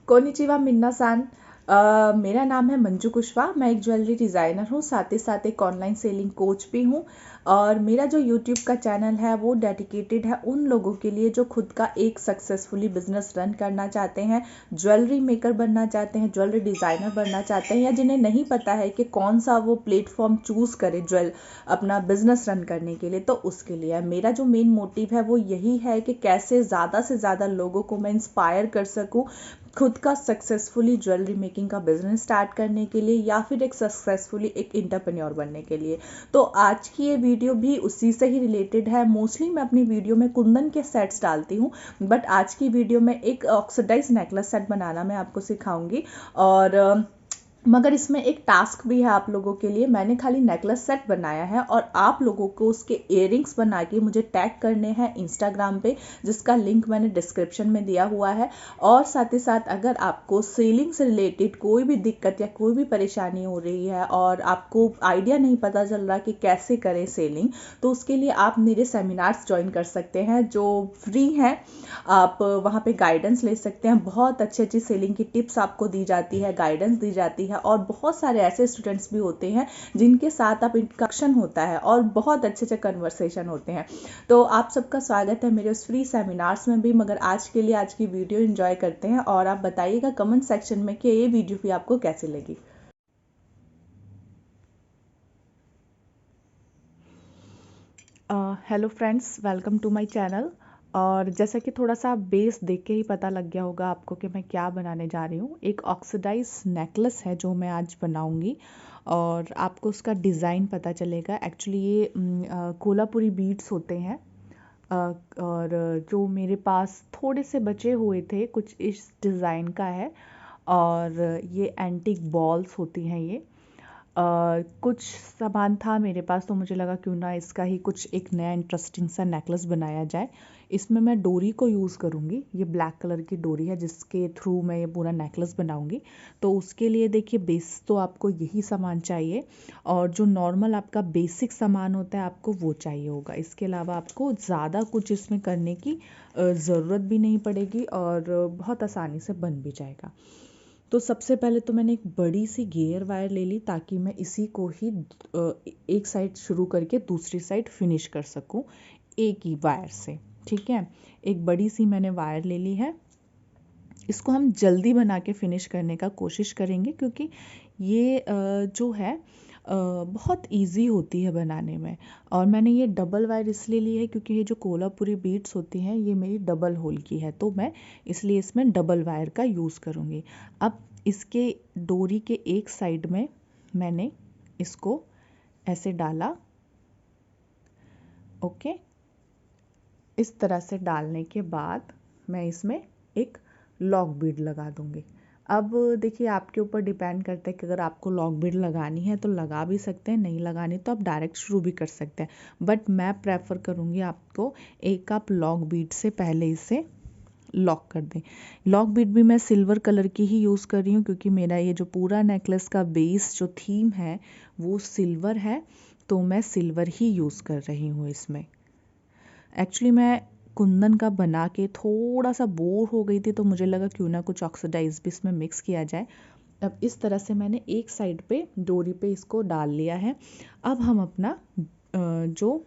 Konnichiwa मिन्ना सान। मेरा नाम है मंजू कुशवाहा। मैं एक ज्वेलरी डिज़ाइनर हूँ, साथ ही साथ एक ऑनलाइन सेलिंग कोच भी हूँ। और मेरा जो यूट्यूब का चैनल है वो डेडिकेटेड है उन लोगों के लिए जो खुद का एक सक्सेसफुली बिजनेस रन करना चाहते हैं, ज्वेलरी मेकर बनना चाहते हैं, ज्वेलरी डिज़ाइनर बनना चाहते हैं, या जिन्हें नहीं पता है कि कौन सा वो प्लेटफॉर्म चूज़ करे अपना बिजनेस रन करने के लिए। तो उसके लिए मेरा जो मेन मोटिव है वो यही है कि कैसे ज़्यादा से ज़्यादा लोगों को मैं इंस्पायर कर सकूँ खुद का सक्सेसफुली ज्वेलरी मेकिंग का बिजनेस स्टार्ट करने के लिए, या फिर एक सक्सेसफुली एक एंटरप्रेन्योर बनने के लिए। तो आज की ये वीडियो भी उसी से ही रिलेटेड है। मोस्टली मैं अपनी वीडियो में कुंदन के सेट्स डालती हूँ, बट आज की वीडियो में एक ऑक्सीडाइज नेकलेस सेट बनाना मैं आपको सिखाऊंगी। और मगर इसमें एक टास्क भी है आप लोगों के लिए। मैंने खाली नेकलेस सेट बनाया है और आप लोगों को उसके इयररिंग्स बना के मुझे टैग करने हैं इंस्टाग्राम पे, जिसका लिंक मैंने डिस्क्रिप्शन में दिया हुआ है। और साथ ही साथ अगर आपको सेलिंग से रिलेटेड कोई भी दिक्कत या कोई भी परेशानी हो रही है और आपको आइडिया नहीं पता चल रहा कि कैसे करें सेलिंग, तो उसके लिए आप मेरे सेमिनार्स ज्वाइन कर सकते हैं जो फ्री हैं। आप वहाँ पे गाइडेंस ले सकते हैं। बहुत अच्छी अच्छी सेलिंग की टिप्स आपको दी जाती है, गाइडेंस दी जाती है, और बहुत सारे ऐसे स्टूडेंट्स भी होते हैं जिनके साथ आप इंट्रोडक्शन होता है और बहुत अच्छे अच्छे कन्वर्सेशन होते हैं। तो आप सबका स्वागत है मेरे उस फ्री सेमिनार्स में भी। मगर आज के लिए आज की वीडियो एंजॉय करते हैं, और आप बताइएगा कमेंट सेक्शन में कि ये वीडियो भी आपको कैसी लगी। Hello friends, welcome to my channel. और जैसा कि थोड़ा सा बेस देख के ही पता लग गया होगा आपको कि मैं क्या बनाने जा रही हूँ। एक ऑक्सीडाइज नेकलेस है जो मैं आज बनाऊँगी, और आपको उसका डिज़ाइन पता चलेगा। एक्चुअली ये कोल्हापुरी बीड्स होते हैं। और जो मेरे पास थोड़े से बचे हुए थे कुछ इस डिज़ाइन का है। और ये एंटीक बॉल्स होती हैं ये। कुछ सामान था मेरे पास, तो मुझे लगा क्यों ना इसका ही कुछ एक नया इंटरेस्टिंग सा नेकलेस बनाया जाए। इसमें मैं डोरी को यूज़ करूँगी। ये ब्लैक कलर की डोरी है जिसके थ्रू मैं ये पूरा नेकलेस बनाऊँगी। तो उसके लिए देखिए, बेस तो आपको यही सामान चाहिए, और जो नॉर्मल आपका बेसिक सामान होता है आपको वो चाहिए होगा। इसके अलावा आपको ज़्यादा कुछ इसमें करने की ज़रूरत भी नहीं पड़ेगी, और बहुत आसानी से बन भी जाएगा। तो सबसे पहले तो मैंने एक बड़ी सी गेयर वायर ले ली, ताकि मैं इसी को ही एक साइड शुरू करके दूसरी साइड फिनिश कर सकूं एक ही वायर से। ठीक है, एक बड़ी सी मैंने वायर ले ली है। इसको हम जल्दी बना के फिनिश करने का कोशिश करेंगे, क्योंकि ये जो है बहुत इजी होती है बनाने में। और मैंने ये डबल वायर इसलिए ली है क्योंकि ये जो कोल्हापुरी बीड्स होती हैं ये मेरी डबल होल की है, तो मैं इसलिए इसमें डबल वायर का यूज़ करूँगी। अब इसके डोरी के एक साइड में मैंने इसको ऐसे डाला। ओके, इस तरह से डालने के बाद मैं इसमें एक लॉक बीड लगा दूंगी। अब देखिए, आपके ऊपर डिपेंड करता है कि अगर आपको लॉक बीड लगानी है तो लगा भी सकते हैं, नहीं लगानी तो आप डायरेक्ट शुरू भी कर सकते हैं। बट मैं प्रेफर करूँगी आपको एक आप लॉक बीड से पहले इसे लॉक कर दें। लॉक बीड भी मैं सिल्वर कलर की ही यूज़ कर रही हूँ, क्योंकि मेरा ये जो पूरा नेकलेस का बेस जो थीम है वो सिल्वर है, तो मैं सिल्वर ही यूज़ कर रही हूँ इसमें। एक्चुअली मैं कुंदन का बना के थोड़ा सा बोर हो गई थी, तो मुझे लगा क्यों ना कुछ ऑक्सीडाइज भी इसमें मिक्स किया जाए। अब इस तरह से मैंने एक साइड पे डोरी पे इसको डाल लिया है। अब हम अपना जो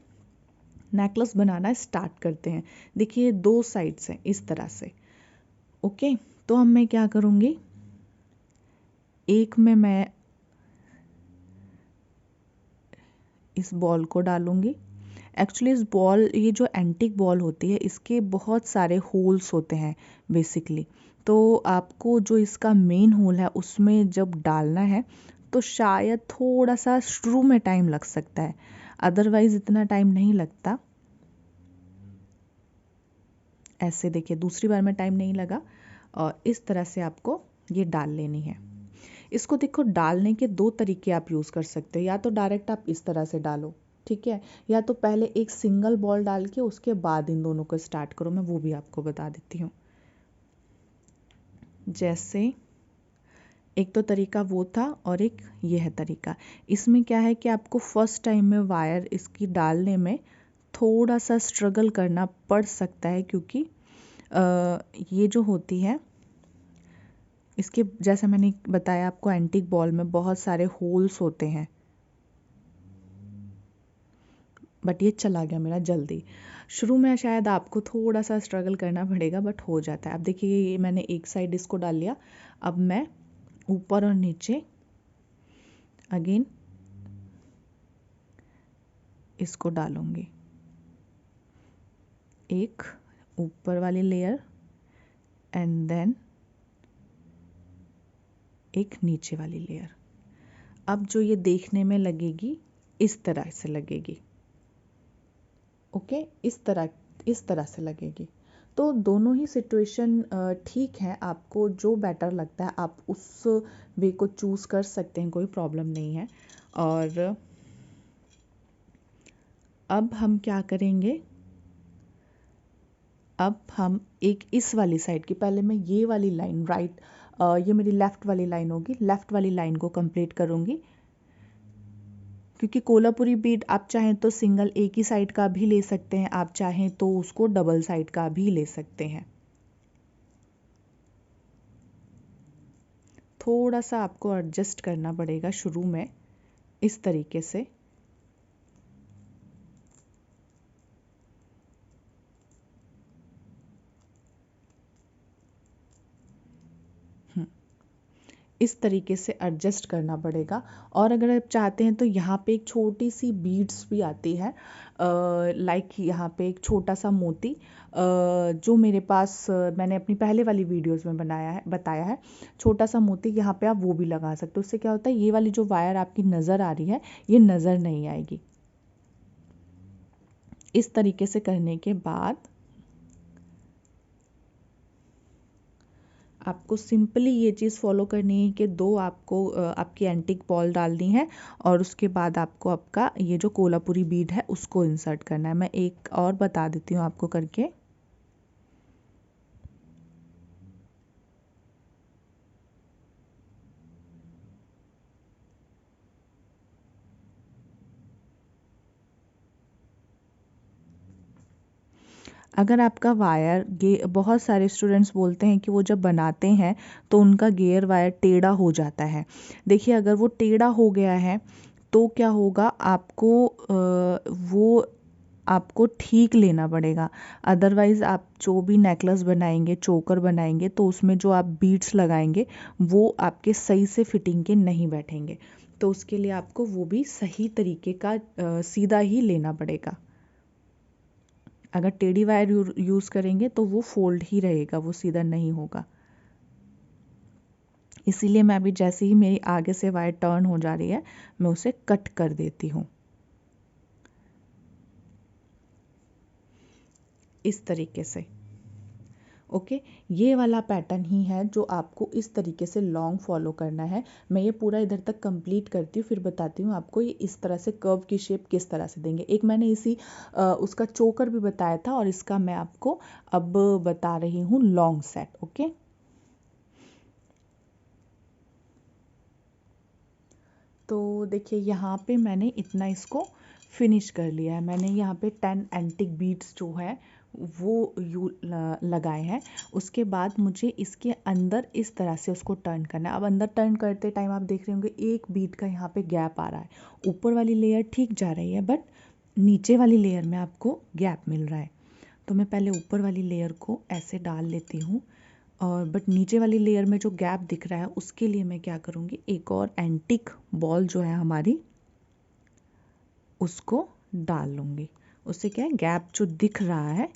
नेकलेस बनाना स्टार्ट करते हैं। देखिए, दो साइड्स हैं इस तरह से। ओके, तो हम मैं क्या करूँगी, एक में मैं इस बॉल को डालूंगी। एक्चुअली इस बॉल, ये जो एंटीक बॉल होती है इसके बहुत सारे होल्स होते हैं बेसिकली। तो आपको जो इसका मेन होल है उसमें जब डालना है तो शायद थोड़ा सा शुरू में टाइम लग सकता है, अदरवाइज इतना टाइम नहीं लगता। ऐसे देखिए, दूसरी बार में टाइम नहीं लगा। और इस तरह से आपको ये डाल लेनी है। इसको देखो, डालने के दो तरीके आप यूज़ कर सकते हो। या तो डायरेक्ट आप इस तरह से डालो, ठीक है, या तो पहले एक सिंगल बॉल डाल के उसके बाद इन दोनों को स्टार्ट करो। मैं वो भी आपको बता देती हूँ। जैसे एक तो तरीका वो था, और एक ये है तरीका। इसमें क्या है कि आपको फर्स्ट टाइम में वायर इसकी डालने में थोड़ा सा स्ट्रगल करना पड़ सकता है, क्योंकि ये जो होती है इसके जैसे मैंने बताया आपको, एंटीक बॉल में बहुत सारे होल्स होते हैं, बट ये चला गया मेरा जल्दी। शुरू में शायद आपको थोड़ा सा स्ट्रगल करना पड़ेगा, बट हो जाता है। अब देखिए ये मैंने एक साइड इसको डाल लिया। अब मैं ऊपर और नीचे अगेन इसको डालूंगी, एक ऊपर वाली लेयर एंड देन एक नीचे वाली लेयर। अब जो ये देखने में लगेगी इस तरह से लगेगी, ओके, इस तरह से लगेगी। तो दोनों ही सिचुएशन ठीक है, आपको जो बेटर लगता है आप उस वे को चूज़ कर सकते हैं, कोई प्रॉब्लम नहीं है। और अब हम क्या करेंगे, अब हम एक इस वाली साइड की, पहले मैं ये वाली लाइन राइट, ये मेरी लेफ़्ट वाली लाइन होगी, लेफ़्ट वाली लाइन को कंप्लीट करूँगी। क्योंकि कोल्हापुरी बीड आप चाहें तो सिंगल एक ही साइड का भी ले सकते हैं, आप चाहें तो उसको डबल साइड का भी ले सकते हैं। थोड़ा सा आपको एडजस्ट करना पड़ेगा शुरू में इस तरीके से। इस तरीके से एडजस्ट करना पड़ेगा। और अगर आप चाहते हैं तो यहाँ पे एक छोटी सी बीड्स भी आती है, लाइक यहाँ पे एक छोटा सा मोती, जो मेरे पास मैंने अपनी पहले वाली वीडियोस में बताया है। छोटा सा मोती यहाँ पे आप वो भी लगा सकते हो। उससे क्या होता है, ये वाली जो वायर आपकी नज़र आ रही है ये नज़र नहीं आएगी। इस तरीके से करने के बाद आपको सिंपली ये चीज़ फॉलो करनी है कि दो आपको आपकी एंटीक बॉल डालनी है और उसके बाद आपको आपका ये जो कोल्हापुरी बीड है उसको इंसर्ट करना है। मैं एक और बता देती हूँ आपको करके। अगर आपका वायर बहुत सारे स्टूडेंट्स बोलते हैं कि वो जब बनाते हैं तो उनका गियर वायर टेढ़ा हो जाता है। देखिए अगर वो टेढ़ा हो गया है तो क्या होगा, वो आपको ठीक लेना पड़ेगा। अदरवाइज़ आप जो भी नेकलेस बनाएंगे, चोकर बनाएंगे, तो उसमें जो आप बीड्स लगाएंगे वो आपके सही से फिटिंग के नहीं बैठेंगे। तो उसके लिए आपको वो भी सही तरीके का सीधा ही लेना पड़ेगा। अगर टेढ़ी वायर यूज़ करेंगे तो वो फोल्ड ही रहेगा, वो सीधा नहीं होगा। इसीलिए मैं अभी जैसे ही मेरी आगे से वायर टर्न हो जा रही है मैं उसे कट कर देती हूँ इस तरीके से। ओके, ये वाला पैटर्न ही है जो आपको इस तरीके से लॉन्ग फॉलो करना है। मैं ये पूरा इधर तक कंप्लीट करती हूँ, फिर बताती हूँ आपको ये इस तरह से कर्व की शेप किस तरह से देंगे। एक मैंने उसका चोकर भी बताया था और इसका मैं आपको अब बता रही हूँ लॉन्ग सेट। ओके, तो देखिए यहाँ पे मैंने इतना इसको फिनिश कर लिया है। मैंने यहाँ पे 10 एंटिक बीड्स जो है वो लगाए हैं। उसके बाद मुझे इसके अंदर इस तरह से उसको टर्न करना है। अब अंदर टर्न करते टाइम आप देख रहे होंगे एक बीड का यहाँ पे गैप आ रहा है। ऊपर वाली लेयर ठीक जा रही है बट नीचे वाली लेयर में आपको गैप मिल रहा है। तो मैं पहले ऊपर वाली लेयर को ऐसे डाल लेती हूँ और बट नीचे वाली लेयर में जो गैप दिख रहा है उसके लिए मैं क्या करूँगी, एक और एंटिक बॉल जो है हमारी उसको डाल लूँगी। उससे क्या है, गैप जो दिख रहा है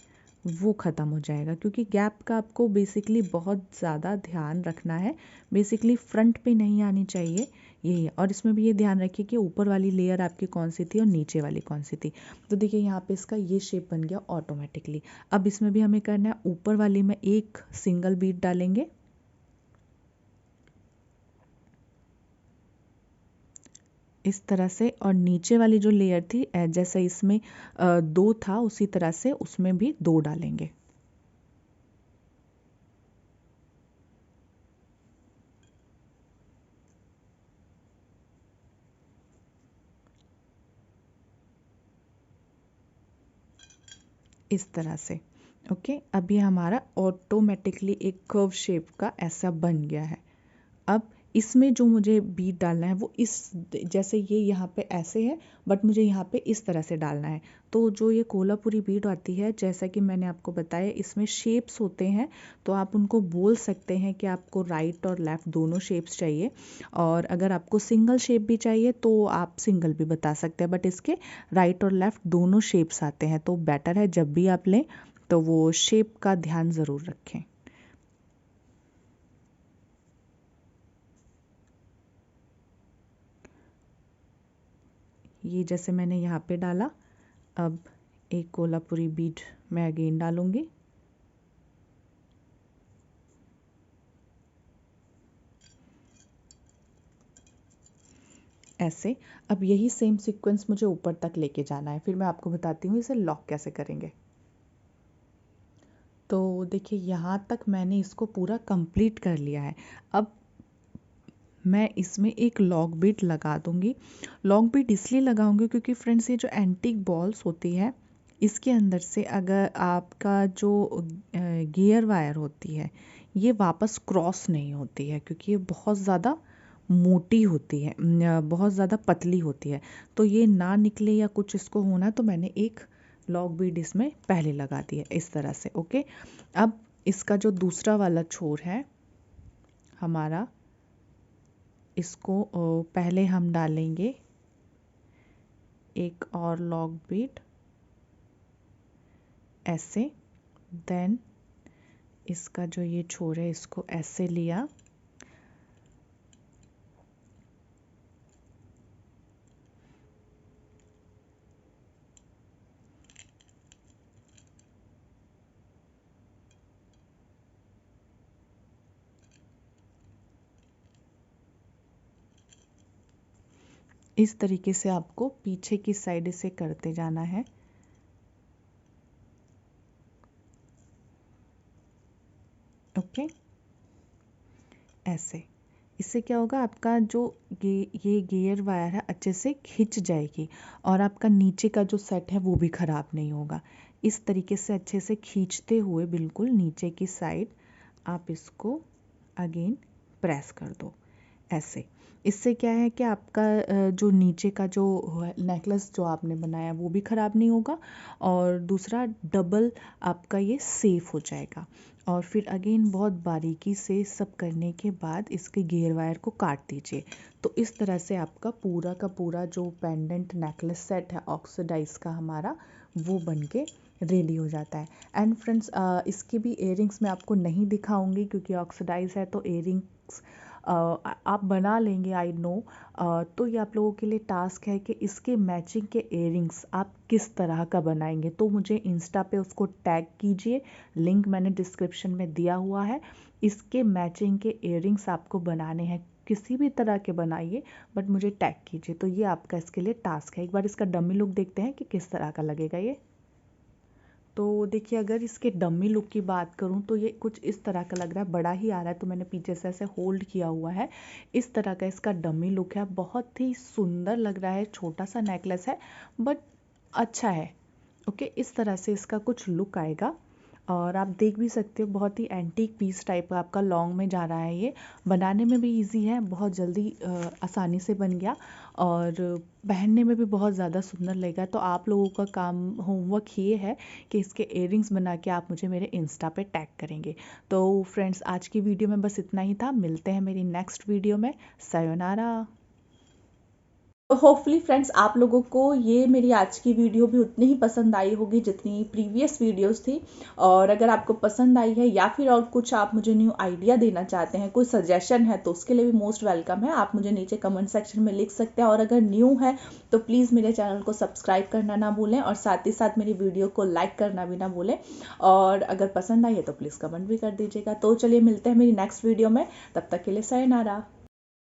वो ख़त्म हो जाएगा। क्योंकि गैप का आपको बेसिकली बहुत ज़्यादा ध्यान रखना है, बेसिकली फ्रंट पे नहीं आनी चाहिए, यही है। और इसमें भी ये ध्यान रखिए कि ऊपर वाली लेयर आपकी कौन सी थी और नीचे वाली कौन सी थी। तो देखिए यहाँ पे इसका ये शेप बन गया ऑटोमेटिकली। अब इसमें भी हमें करना है, ऊपर वाली में एक सिंगल बीट डालेंगे, इस तरह से, और नीचे वाली जो लेयर थी जैसे इसमें दो था उसी तरह से उसमें भी दो डालेंगे। इस तरह से। ओके, अब ये हमारा ऑटोमेटिकली एक कर्व शेप का ऐसा बन गया है। अब इसमें जो मुझे बीट डालना है वो इस, जैसे ये यहाँ पे ऐसे है बट मुझे यहाँ पे इस तरह से डालना है। तो जो ये कोल्हापुरी बीट आती है, जैसा कि मैंने आपको बताया, इसमें शेप्स होते हैं, तो आप उनको बोल सकते हैं कि आपको राइट और लेफ़्ट दोनों शेप्स चाहिए। और अगर आपको सिंगल शेप भी चाहिए तो आप सिंगल भी बता सकते हैं, बट इसके राइट और लेफ़्ट दोनों शेप्स आते हैं। तो बेटर है जब भी आप लें तो वो शेप का ध्यान ज़रूर रखें। ये जैसे मैंने यहाँ पे डाला, अब एक कोल्हापुरी बीट मैं अगेन डालूंगी। ऐसे अब यही सेम सीक्वेंस मुझे ऊपर तक लेके जाना है, फिर मैं आपको बताती हूँ इसे लॉक कैसे करेंगे। तो देखिए यहाँ तक मैंने इसको पूरा कंप्लीट कर लिया है। अब मैं इसमें एक लॉक बीट लगा दूंगी। लॉक बीट इसलिए लगाऊंगी क्योंकि फ्रेंड्स ये जो एंटीक बॉल्स होती है, इसके अंदर से अगर आपका जो गियर वायर होती है ये वापस क्रॉस नहीं होती है, क्योंकि ये बहुत ज़्यादा मोटी होती है, बहुत ज़्यादा पतली होती है। तो ये ना निकले या कुछ इसको होना, तो मैंने एक लॉक बीट इसमें पहले लगा दी है इस तरह से। ओके, अब इसका जो दूसरा वाला छोर है हमारा, इसको पहले हम डालेंगे एक और लॉक बीट ऐसे, देन इसका जो ये छोर है इसको ऐसे लिया, इस तरीके से आपको पीछे की साइड से करते जाना है। ओके, ऐसे। इससे क्या होगा, आपका जो ये गियर वायर है अच्छे से खिंच जाएगी और आपका नीचे का जो सेट है वो भी ख़राब नहीं होगा। इस तरीके से अच्छे से खींचते हुए बिल्कुल नीचे की साइड आप इसको अगेन प्रेस कर दो ऐसे। इससे क्या है कि आपका जो नीचे का जो नेकलेस जो आपने बनाया वो भी ख़राब नहीं होगा, और दूसरा डबल आपका ये सेफ हो जाएगा। और फिर अगेन बहुत बारीकी से सब करने के बाद इसके गियर वायर को काट दीजिए। तो इस तरह से आपका पूरा का पूरा जो पेंडेंट नेकलेस सेट है ऑक्सीडाइज का हमारा, वो बन के रेडी हो जाता है। एंड फ्रेंड्स, इसके भी इयरिंग्स मैं आपको नहीं दिखाऊंगी क्योंकि ऑक्सीडाइज है, तो इयरिंग्स आप बना लेंगे, आई नो। तो ये आप लोगों के लिए टास्क है कि इसके मैचिंग के इयरिंग्स आप किस तरह का बनाएंगे। तो मुझे इंस्टा पे उसको टैग कीजिए, लिंक मैंने डिस्क्रिप्शन में दिया हुआ है। इसके मैचिंग के इयरिंग्स आपको बनाने हैं, किसी भी तरह के बनाइए, बट मुझे टैग कीजिए। तो ये आपका इसके लिए टास्क है। एक बार इसका डमी लुक देखते हैं कि किस तरह का लगेगा ये। तो देखिए, अगर इसके डमी लुक की बात करूं तो ये कुछ इस तरह का लग रहा है, बड़ा ही आ रहा है, तो मैंने पीछे से ऐसे होल्ड किया हुआ है। इस तरह का इसका डमी लुक है, बहुत ही सुंदर लग रहा है। छोटा सा नेकलेस है बट अच्छा है। ओके, इस तरह से इसका कुछ लुक आएगा। और आप देख भी सकते हो, बहुत ही एंटीक पीस टाइप का आपका लॉन्ग में जा रहा है। ये बनाने में भी इजी है, बहुत जल्दी आसानी से बन गया, और पहनने में भी बहुत ज़्यादा सुंदर लगेगा। तो आप लोगों का काम, होमवर्क ये है कि इसके इयरिंग्स बना के आप मुझे मेरे इंस्टा पे टैग करेंगे। तो फ्रेंड्स, आज की वीडियो में बस इतना ही था। मिलते हैं मेरी नेक्स्ट वीडियो में। सायोनारा। तो होपफुली फ्रेंड्स, आप लोगों को ये मेरी आज की वीडियो भी उतनी ही पसंद आई होगी जितनी प्रीवियस वीडियोस थी। और अगर आपको पसंद आई है या फिर और कुछ आप मुझे न्यू आइडिया देना चाहते हैं, कोई सजेशन है, तो उसके लिए भी मोस्ट वेलकम है। आप मुझे नीचे कमेंट सेक्शन में लिख सकते हैं। और अगर न्यू है तो प्लीज़ मेरे चैनल को सब्सक्राइब करना ना भूलें, और साथ ही साथ मेरी वीडियो को लाइक करना भी ना भूलें। और अगर पसंद आई है तो प्लीज़ कमेंट भी कर दीजिएगा। तो चलिए, मिलते हैं मेरी नेक्स्ट वीडियो में। तब तक के लिए सायोनारा।